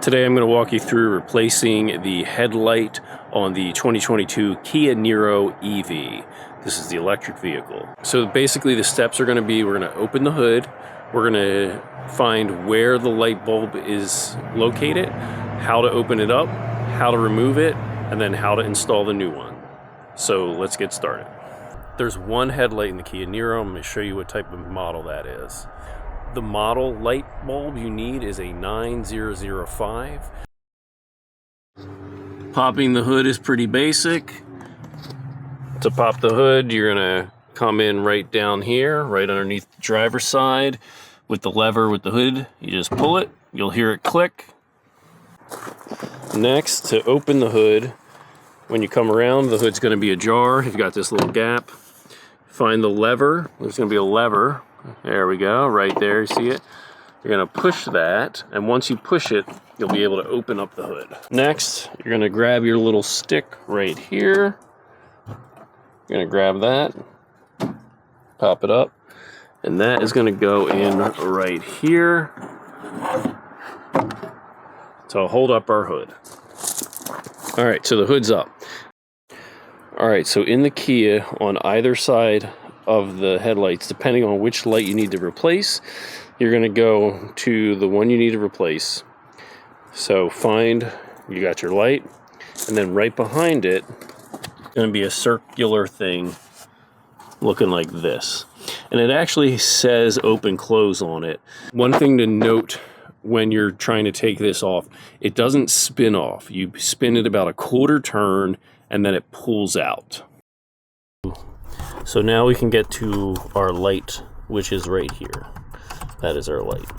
Today I'm going to walk you through replacing the headlight on the 2022 Kia Niro EV. This is the electric vehicle. So basically the steps are going to be, we're going to open the hood, we're going to find where the light bulb is located, how to open it up, how to remove it, and then how to install the new one. So let's get started. There's one headlight in the Kia Niro. I'm going to show you what type of model that is. The model light bulb you need is a 9005. Popping the hood is pretty basic. To pop the hood, you're gonna come in right down here, right underneath the driver's side with the lever with the hood. You just pull it, you'll hear it click. Next, to open the hood, when you come around, the hood's gonna be ajar. You've got this little gap. Find the lever. There's gonna be a lever. There we go, right there, you see it? You're gonna push that, and once you push it, you'll be able to open up the hood. Next, you're gonna grab your little stick right here. You're gonna grab that, pop it up, and that is gonna go in right here to hold up our hood. All right, so the hood's up. All right, so in the Kia, on either side of the headlights, depending on which light you need to replace, you're going to go to the one you need to replace. So you got your light, and then right behind it going to be a circular thing looking like this, and it actually says open close on it. One thing to note when you're trying to take this off, it doesn't spin off. You spin it about a quarter turn and then it pulls out. So now we can get to our light, which is right here. That is our light.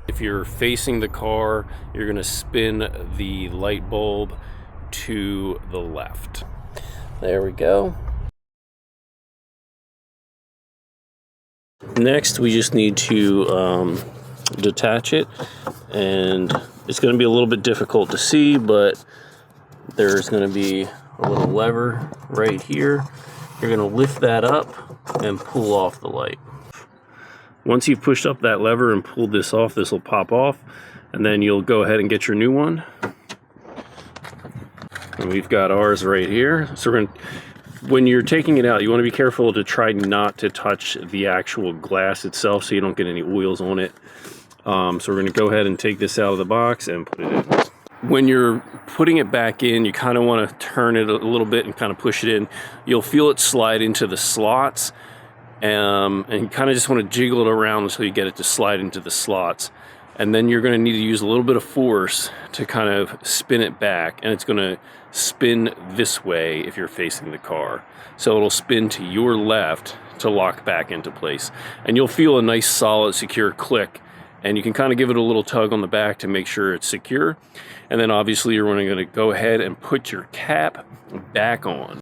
If you're facing the car, you're going to spin the light bulb to the left. There we go. Next, we just need to detach it, and it's going to be a little bit difficult to see, but there's going to be a little lever right here. You're going to lift that up and pull off the light. Once you've pushed up that lever and pulled this off, this will pop off, and then you'll go ahead and get your new one. And we've got ours right here. So when you're taking it out, you want to be careful to try not to touch the actual glass itself so you don't get any oils on it. So we're going to go ahead and take this out of the box and put it in. When you're putting it back in, you kind of want to turn it a little bit and kind of push it in. You'll feel it slide into the slots, and you kind of just want to jiggle it around until you get it to slide into the slots. And then you're going to need to use a little bit of force to kind of spin it back, and it's going to spin this way if you're facing the car. So it'll spin to your left to lock back into place. And you'll feel a nice, solid, secure click. And you can kind of give it a little tug on the back to make sure it's secure. And then obviously you're going to go ahead and put your cap back on.